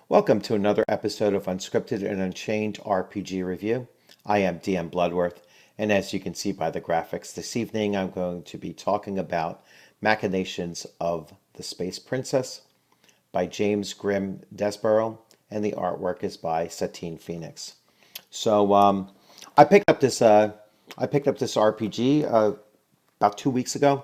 Welcome to another episode of Unscripted and Unchained RPG Review. I am DM Bloodworth, and as you can see by the graphics this evening, I'm going to be talking about Machinations of the Space Princess by James Grimm Desborough, and the artwork is by Satine Phoenix. So I picked up this RPG about 2 weeks ago.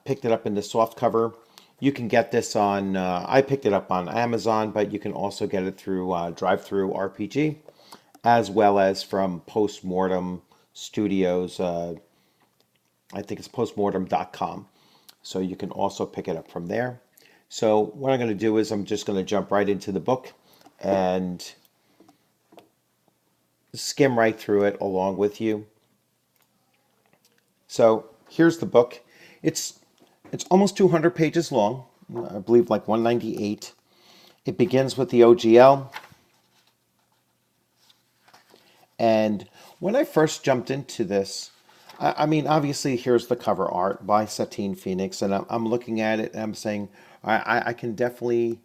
Picked it up in the soft cover. You can get this on, I picked it up on Amazon, but you can also get it through Drive-Through RPG, as well as from Postmortem Studios. I think it's postmortem.com. So you can also pick it up from there. So what I'm going to do is I'm just going to jump right into the book and skim right through it along with you. So here's the book. It's it's almost 200 pages long. I believe like 198. It begins with the OGL. And when I first jumped into this, I mean, obviously, here's the cover art by Satine Phoenix, and I'm looking at it and I'm saying, I can definitely,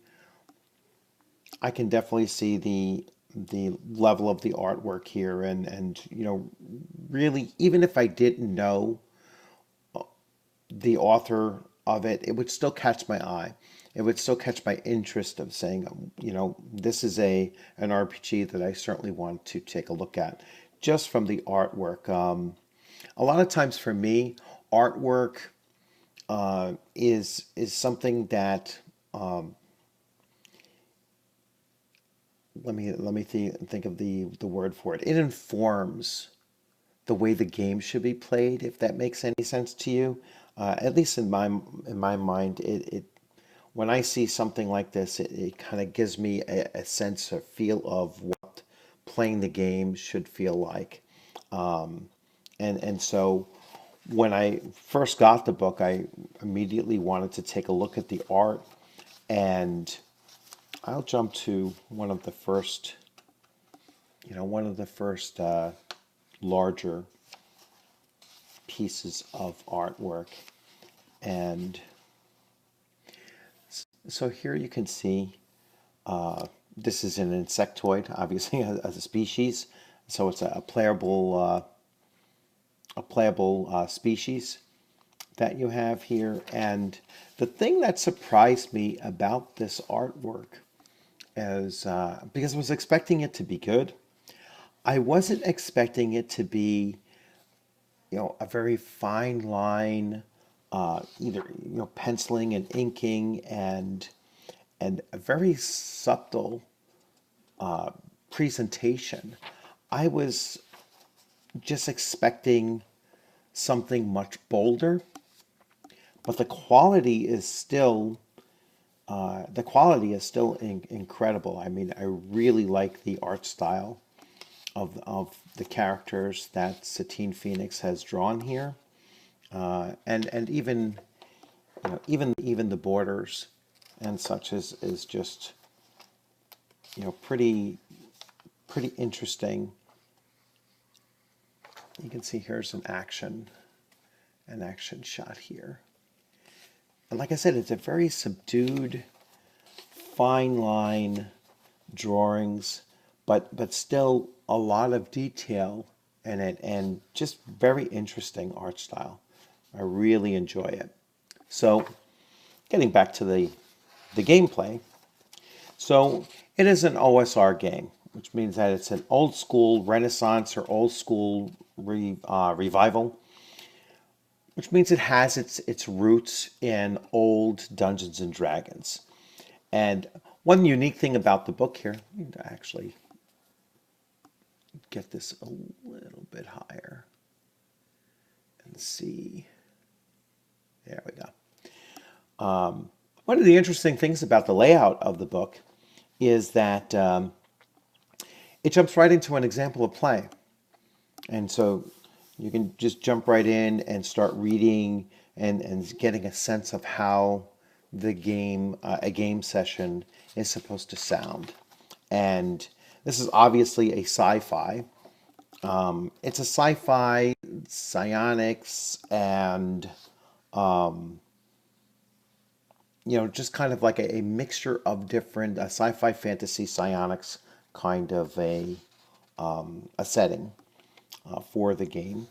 see the level of the artwork here, and really, even if I didn't know the author of it, it would still catch my eye. It would still catch my interest of saying, this is an RPG that I certainly want to take a look at, just from the artwork. A lot of times for me, artwork is something that let me think of the word for it. It informs the way the game should be played, if that makes any sense to you. At least in my mind, it when I see something like this, it kind of gives me a sense or feel of what playing the game should feel like. And so when I first got the book, I immediately wanted to take a look at the art, and I'll jump to one of the first larger pieces of artwork. And so here you can see this is an insectoid, obviously, as a species. So it's a playable species that you have here. And the thing that surprised me about this artwork is because I was expecting it to be good, I wasn't expecting it to be, a very fine line, either penciling and inking, and a very subtle presentation. I was just expecting something much bolder, but the quality is still incredible. I mean, I really like the art style of the characters that Satine Phoenix has drawn here, and even the borders and such is just pretty interesting. You can see here's an action shot here. And like I said, it's a very subdued, fine line drawings, but still a lot of detail in it, and just very interesting art style. I really enjoy it. So, getting back to the gameplay. So, it is an OSR game, which means that it's an old school Renaissance or old school revival, which means it has its roots in old Dungeons and Dragons. And one unique thing about the book here, I need to actually get this a little bit higher and see. There we go. One of the interesting things about the layout of the book is that it jumps right into an example of play. And so you can just jump right in and start reading and getting a sense of how a game session is supposed to sound. And this is obviously a sci-fi. It's a sci-fi, psionics, and just kind of like a mixture of different sci-fi, fantasy, psionics kind of a setting for the game.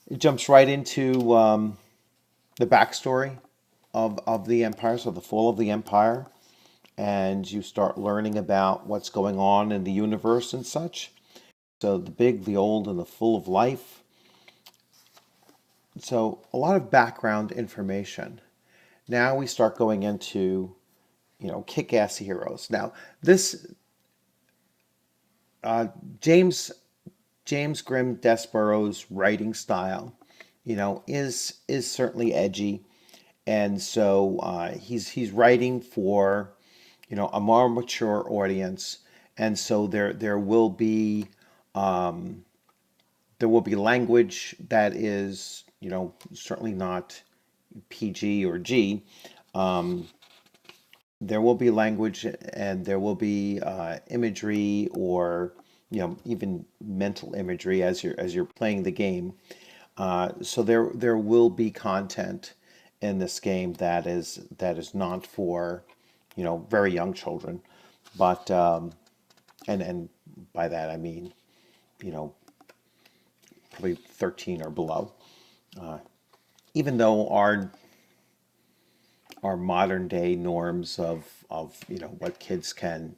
It jumps right into the backstory of the Empire, so the fall of the Empire, and you start learning about what's going on in the universe and such. So the big, the old, and the full of life. So a lot of background information. Now we start going into, kick-ass heroes. Now this uh, James James Grimm Desborough's writing style, is certainly edgy, and so he's writing for, a more mature audience, and so there will be language that is, certainly not PG or G. Um, there will be language and there will be imagery or even mental imagery as you're playing the game. So there will be content in this game that is not for very young children, but and by that I mean you know probably 13 or below. Even though our modern day norms of what kids can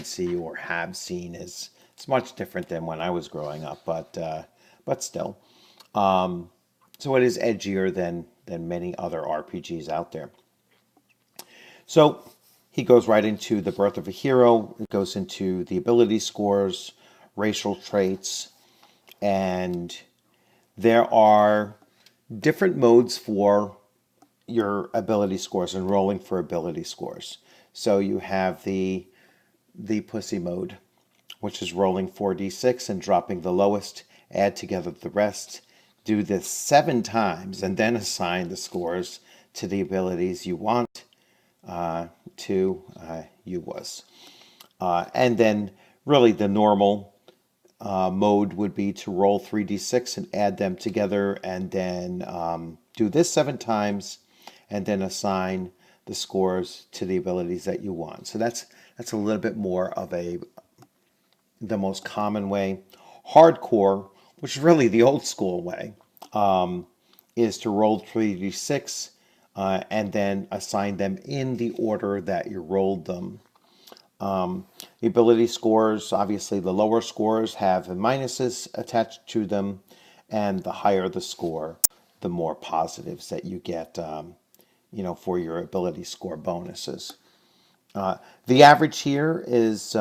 see or have seen is it's much different than when I was growing up, but still, so it is edgier than many other RPGs out there. So he goes right into the birth of a hero. It goes into the ability scores, racial traits, and there are different modes for your ability scores and rolling for ability scores. So you have the pussy mode, which is rolling 4d6 and dropping the lowest, add together the rest. Do this 7 times and then assign the scores to the abilities you want to you was. And then really the normal mode would be to roll 3d6 and add them together and then do this 7 times and then assign the scores to the abilities that you want. So that's a little bit more of the most common way. Hardcore, which is really the old school way, is to roll 3d6 and then assign them in the order that you rolled them. The ability scores, obviously the lower scores have minuses attached to them, and the higher the score, the more positives that you get, for your ability score bonuses. The average here is,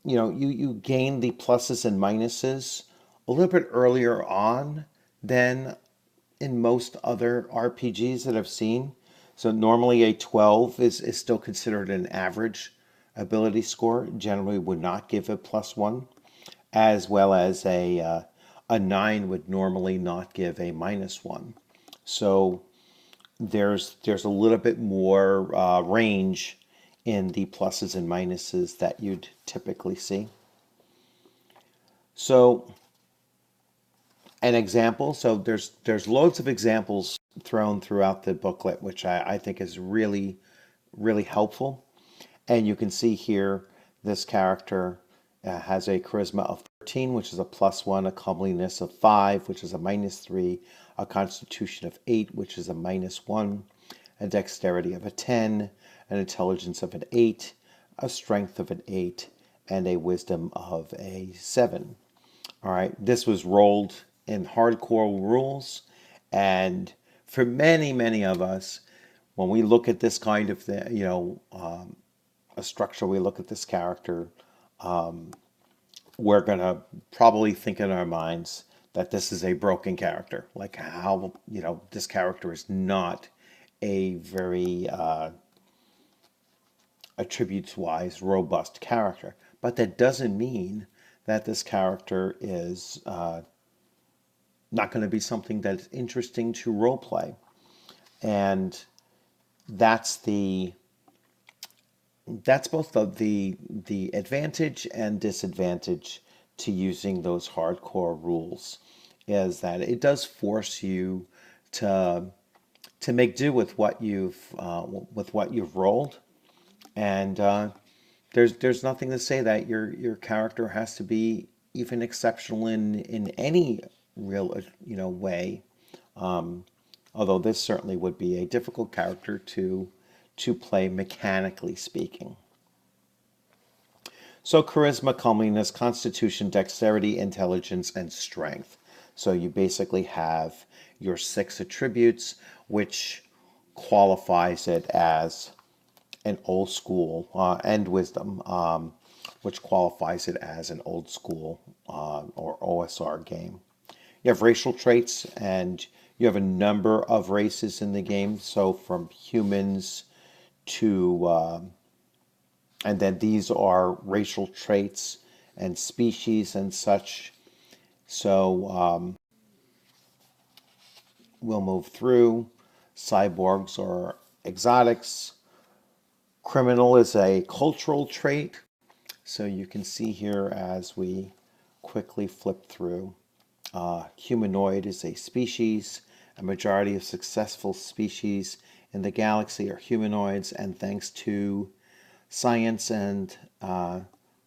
you gain the pluses and minuses a little bit earlier on than in most other RPGs that I've seen. So normally a 12 is still considered an average ability score. Generally would not give a +1, as well as a 9 would normally not give a -1. So there's a little bit more range in the pluses and minuses that you'd typically see. So an example. So there's loads of examples thrown throughout the booklet, which I think is really, really helpful. And you can see here this character has a charisma of 13, which is a +1, a comeliness of 5, which is a -3, a constitution of 8, which is a -1, a dexterity of a 10, an intelligence of an 8, a strength of an 8, and a wisdom of a 7. All right, this was rolled in hardcore rules, and for many, many of us, when we look at this kind of thing, a structure, we look at this character, we're gonna probably think in our minds that this is a broken character. Like how, this character is not a very attributes-wise robust character. But that doesn't mean that this character is not going to be something that's interesting to role play. And that's both the advantage and disadvantage to using those hardcore rules, is that it does force you to make do with what you've rolled, and there's nothing to say that your character has to be even exceptional in any real way. Although this certainly would be a difficult character to play mechanically speaking. So charisma, comeliness, constitution, dexterity, intelligence, and strength. So you basically have your 6 attributes, which qualifies it as an old school, and wisdom, which qualifies it as an old school or OSR game. You have racial traits, and you have a number of races in the game. So from humans to and then these are racial traits and species and such. So we'll move through. Cyborgs are exotics. Criminal is a cultural trait. So you can see here as we quickly flip through. Humanoid is a species. A majority of successful species in the galaxy are humanoids, and thanks to science and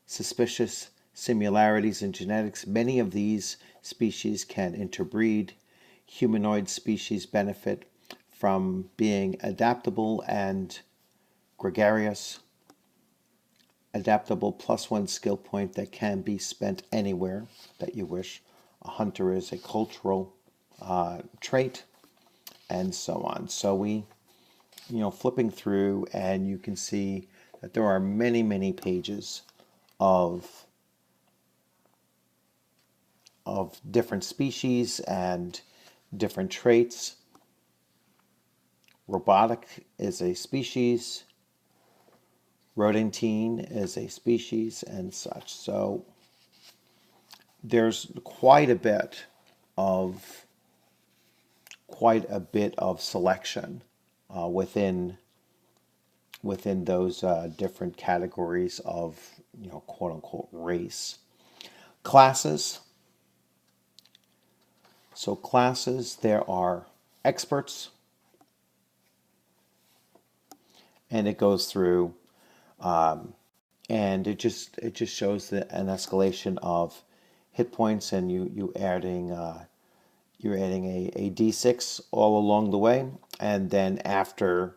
suspicious similarities in genetics, many of these species can interbreed. Humanoid species benefit from being adaptable and gregarious. Adaptable +1 skill point that can be spent anywhere that you wish. A hunter is a cultural trait, and so on. So we, flipping through, and you can see that there are many, many pages of different species and different traits. Robotic is a species. Rodentine is a species, and such. So there's quite a bit of selection within those different categories of quote unquote race. Classes. So classes, there are experts, and it goes through, and it just shows an escalation of hit points, and you're adding a d6 all along the way, and then after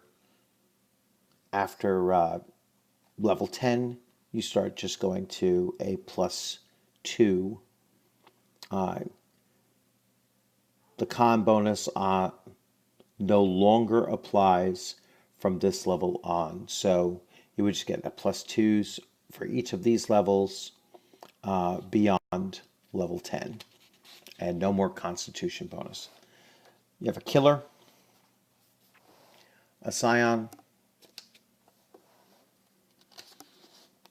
level 10, you start just going to a +2. The con bonus no longer applies from this level on. So you would just get a +2s for each of these levels beyond level 10. And no more constitution bonus. You have a killer, a scion,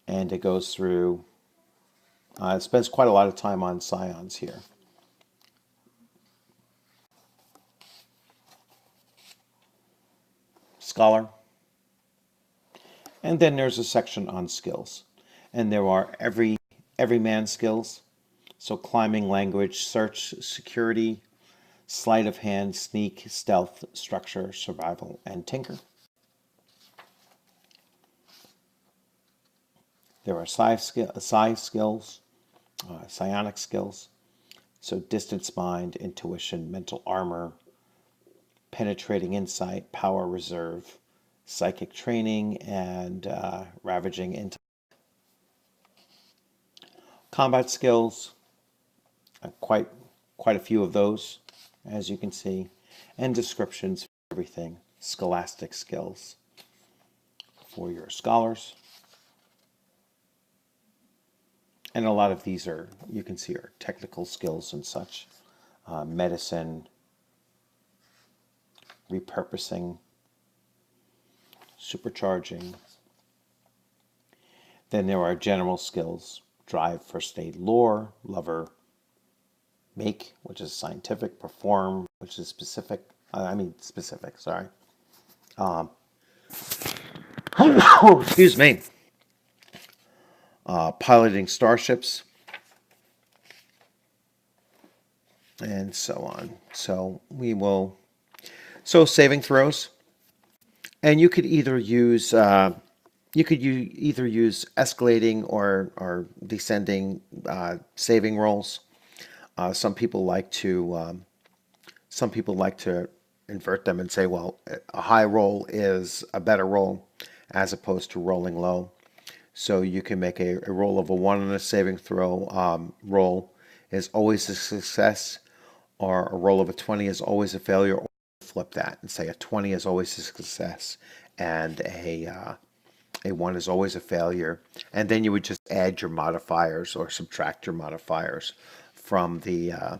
and it goes through, it spends quite a lot of time on scions here. Scholar. And then there's a section on skills. And there are every man skills. So climbing, language, search, security, sleight of hand, sneak, stealth, structure, survival, and tinker. There are psi skills, psionic skills. So distance mind, intuition, mental armor, penetrating insight, power reserve, psychic training, and ravaging intellect. Combat skills, quite a few of those, as you can see, and descriptions for everything. Scholastic skills for your scholars. And a lot of these are, you can see, are technical skills and such. Medicine, repurposing, supercharging. Then there are general skills: drive, first aid, lore, lover, make, which is scientific, perform, which is specific. Sorry. Excuse me. Piloting starships, and so on. So we will So saving throws, and you could either use either use escalating or descending saving rolls. Some people like to invert them and say, well, a high roll is a better roll as opposed to rolling low. So you can make a roll of a 1 on a saving throw roll is always a success, or a roll of a 20 is always a failure, or flip that and say a 20 is always a success and a 1 is always a failure. And then you would just add your modifiers or subtract your modifiers from the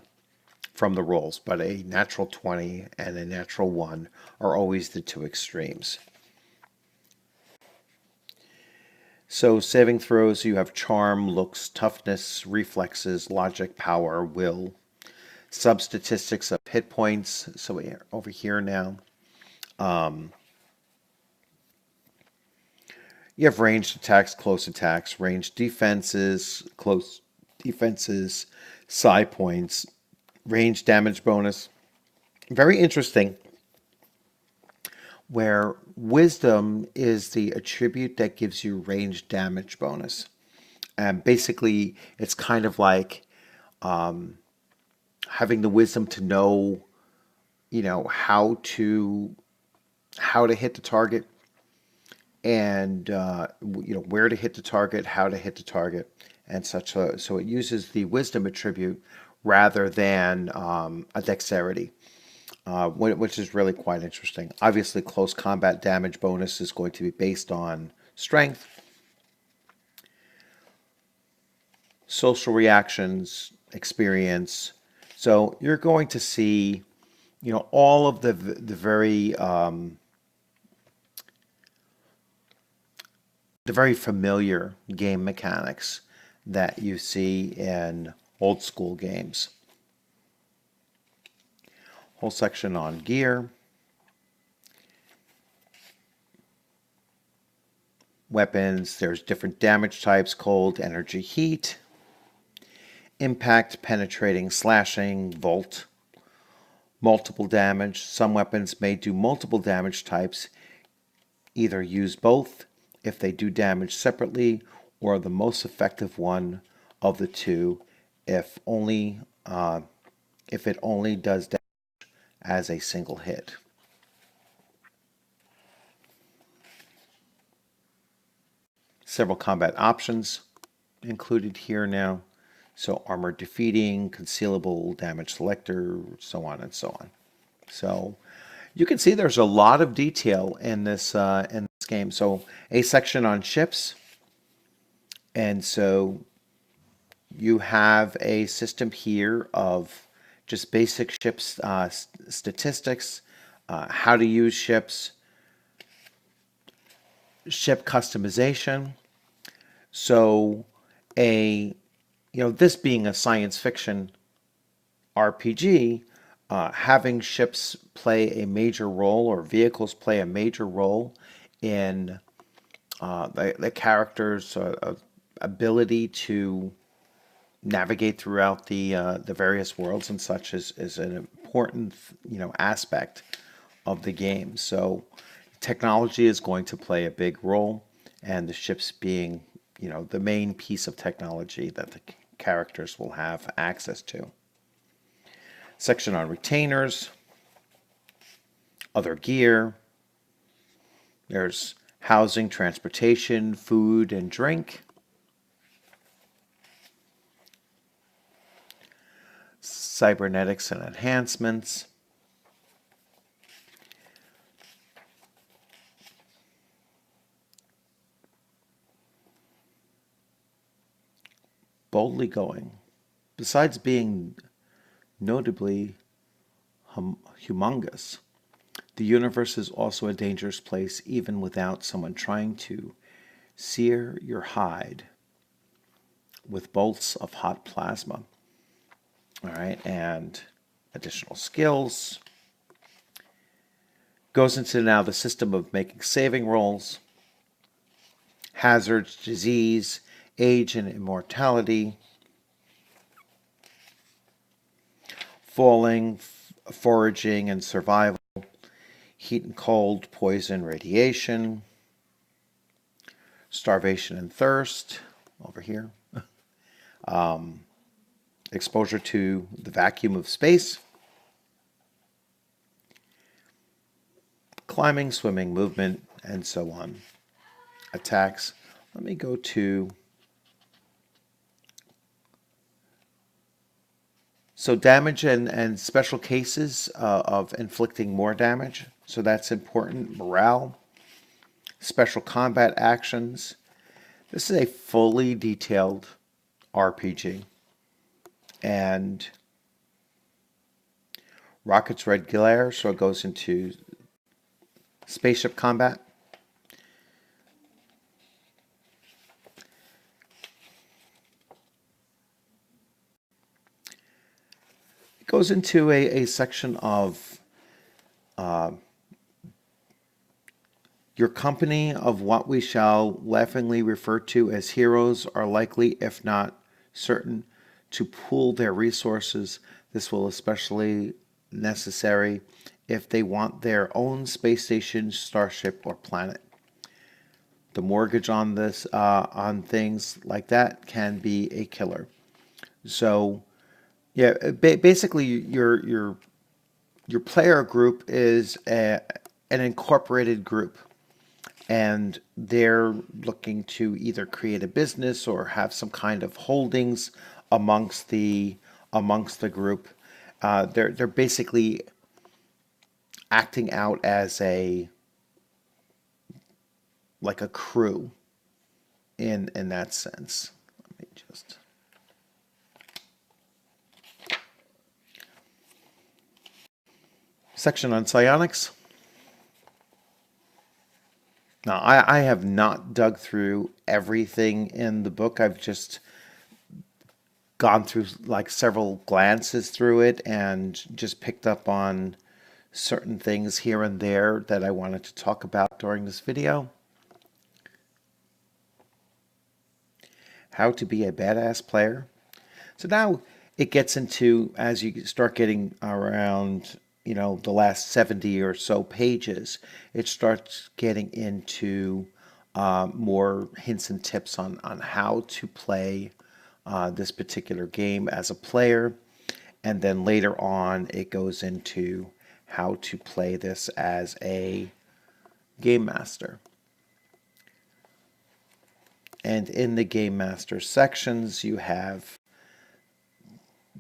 rolls. But a natural 20 and a natural 1 are always the two extremes. So saving throws, you have charm, looks, toughness, reflexes, logic, power, will, sub-statistics of hit points. So we're over here now. You have ranged attacks, close attacks, ranged defenses, close defenses, psi points, ranged damage bonus. Very interesting, where wisdom is the attribute that gives you ranged damage bonus. And basically, it's kind of like having the wisdom to know, how to hit the target, and where to hit the target, how to hit the target, and such. So it uses the wisdom attribute rather than a dexterity, which is really quite interesting. Obviously, close combat damage bonus is going to be based on strength, social reactions, experience. So you're going to see, all of the very familiar game mechanics that you see in old school games. Whole section on gear, weapons. There's different damage types: cold, energy, heat, impact, penetrating, slashing, volt, multiple damage. Some weapons may do multiple damage types. Either use both if they do damage separately, or the most effective one of the two if it only does damage as a single hit. Several combat options included here now. So armor defeating, concealable, damage selector, so on and so on. So you can see there's a lot of detail in this game. So a section on ships, and so you have a system here of just basic ships statistics, how to use ships, ship customization. So this being a science fiction RPG, having ships play a major role, or vehicles play a major role in the character's ability to navigate throughout the various worlds and such is an important aspect of the game. So technology is going to play a big role, and the ships being the main piece of technology that the characters will have access to. Section on retainers, other gear. There's housing, transportation, food, and drink. Cybernetics and enhancements. Boldly going. Besides being notably humongous, the universe is also a dangerous place even without someone trying to sear your hide with bolts of hot plasma. All right, and additional skills. Goes into now the system of making saving rolls, hazards, disease, age and immortality, falling, foraging, and survival. heat and cold, poison, radiation, starvation and thirst, over here, exposure to the vacuum of space, climbing, swimming, movement, and so on. Attacks. Let me go to... So damage and special cases of inflicting more damage. So that's important. Morale. Special combat actions. This is a fully detailed RPG. And rockets red glare, so it goes into spaceship combat. It goes into a section of your company of what we shall laughingly refer to as heroes are likely, if not certain, to pool their resources. This will especially necessary if they want their own space station, starship, or planet. The mortgage on this, on things like that, can be a killer. So, yeah, basically, your player group is an incorporated group, and they're looking to either create a business or have some kind of holdings amongst the group. They're basically acting out as like a crew in that sense. Let me just... Section on psionics. Now, I have not dug through everything in the book. I've just gone through like several glances through it and just picked up on certain things here and there that I wanted to talk about during this video. How to be a badass player. So now it gets into, as you start getting around, the last 70 or so pages, it starts getting into more hints and tips on how to play this particular game as a player. And then later on, it goes into how to play this as a game master. And in the game master sections, you have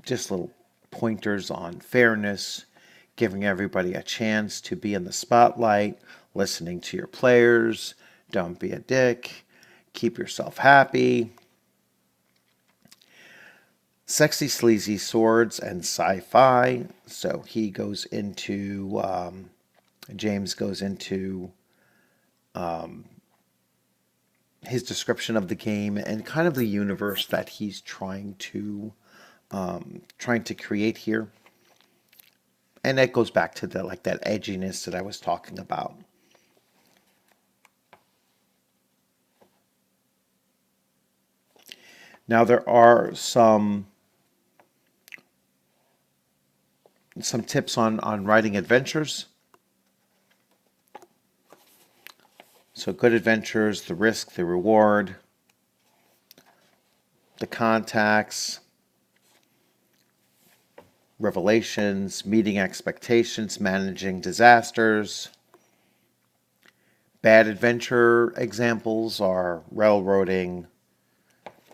just little pointers on fairness, giving everybody a chance to be in the spotlight, listening to your players, don't be a dick, keep yourself happy. Sexy, sleazy swords and sci-fi. So he goes into, James goes into his description of the game and kind of the universe that he's trying to create here. And that goes back to that edginess that I was talking about. Now there are some tips on writing adventures. So good adventures, the risk, the reward, the contacts, revelations, meeting expectations, managing disasters. Bad adventure examples are railroading,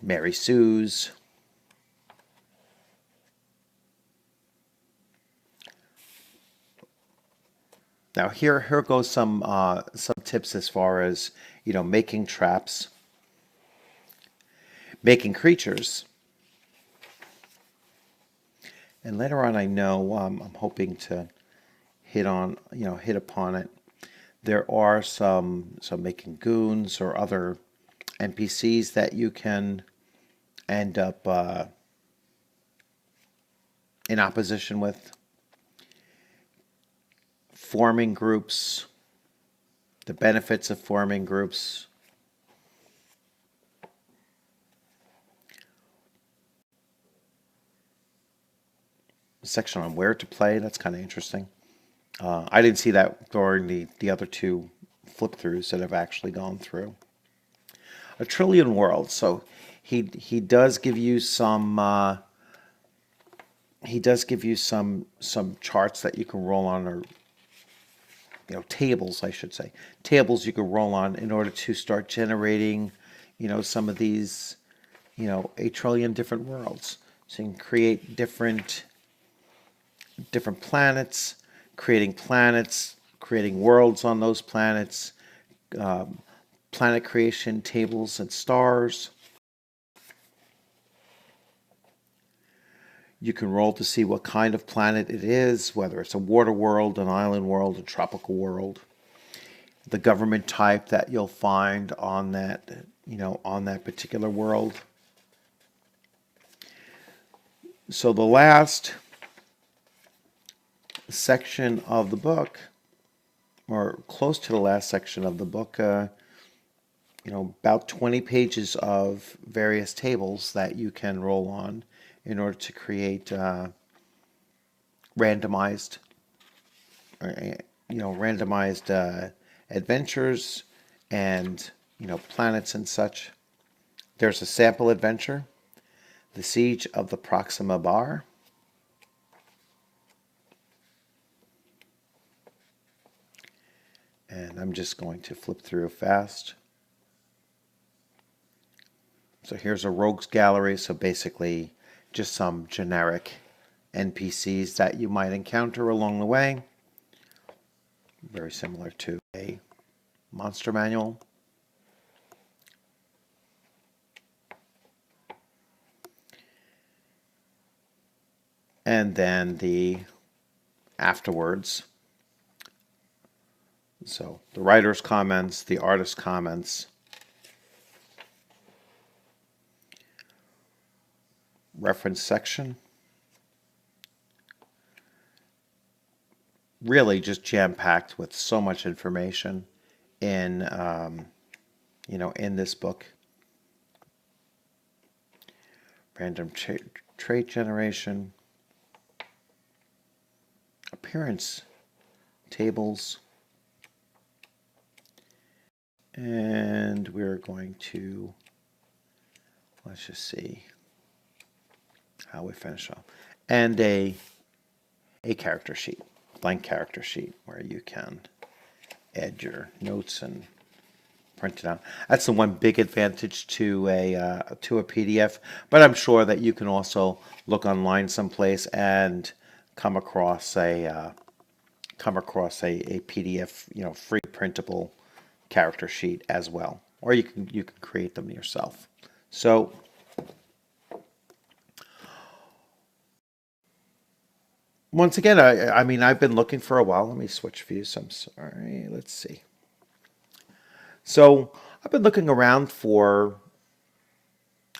Mary Sue's. Now here goes some tips as far as making traps, making creatures, and later on I know I'm hoping to hit upon it. There are some making goons or other NPCs that you can end up in opposition with. Forming groups, the benefits of forming groups. Section on where to play, that's kind of interesting. I didn't see that during the other two flip-throughs that I've actually gone through. A trillion worlds. So he does give you some some charts that you can roll on, or tables, I should say, tables you can roll on in order to start generating some of these a trillion different worlds. So you can create different planets, creating worlds on those planets, planet creation tables and stars. You can roll to see what kind of planet it is, whether it's a water world, an island world, a tropical world, the government type that you'll find on that, on that particular world. So the last section of the book, or close to the last section of the book, about 20 pages of various tables that you can roll on in order to create randomized adventures and planets and such. There's a sample adventure, The Siege of the Proxima Bar. And I'm just going to flip through fast. So here's a rogues gallery. So basically just some generic NPCs that you might encounter along the way. Very similar to a monster manual. And then the afterwards. So the writer's comments, the artist's comments, reference section. Really just jam-packed with so much information in in this book. Random trait generation, appearance tables, and we're going to, let's just see how we finish up, and a character sheet, blank character sheet, where you can add your notes and print it out. That's the one big advantage to a PDF, but I'm sure that you can also look online someplace and come across a PDF, free printable character sheet as well, or you can create them yourself. So once again, I mean, I've been looking for a while. Let me switch views. I'm sorry. Let's see. So I've been looking around for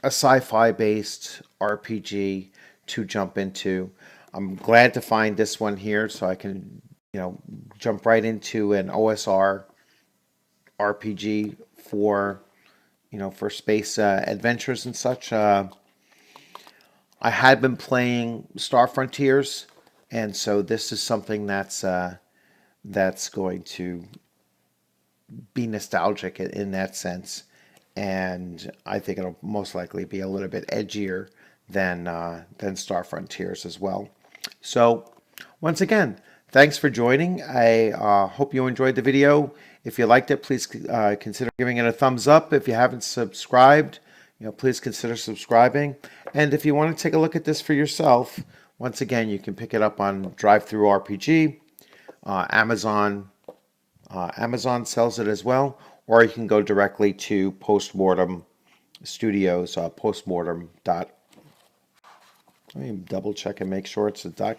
a sci-fi based RPG to jump into. I'm glad to find this one here, so I can jump right into an OSR RPG for for space adventures and such. I had been playing Star Frontiers, and so this is something that's going to be nostalgic in that sense, and I think it'll most likely be a little bit edgier than Star Frontiers as well. So once again, thanks for joining. I hope you enjoyed the video. If you liked it, please consider giving it a thumbs up. If you haven't subscribed, please consider subscribing. And if you want to take a look at this for yourself, once again, you can pick it up on Drive-Thru RPG. Amazon sells it as well, or you can go directly to Postmortem Studios. Postmortem. Let me double check and make sure it's a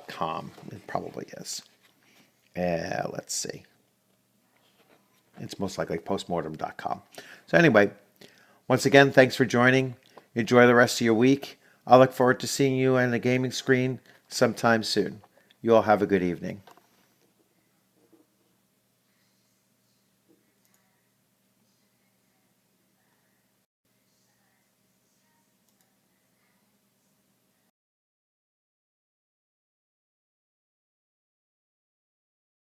.com. It probably is. Let's see. It's most likely postmortem.com. So anyway, once again, thanks for joining. Enjoy the rest of your week. I look forward to seeing you on the gaming screen sometime soon. You all have a good evening.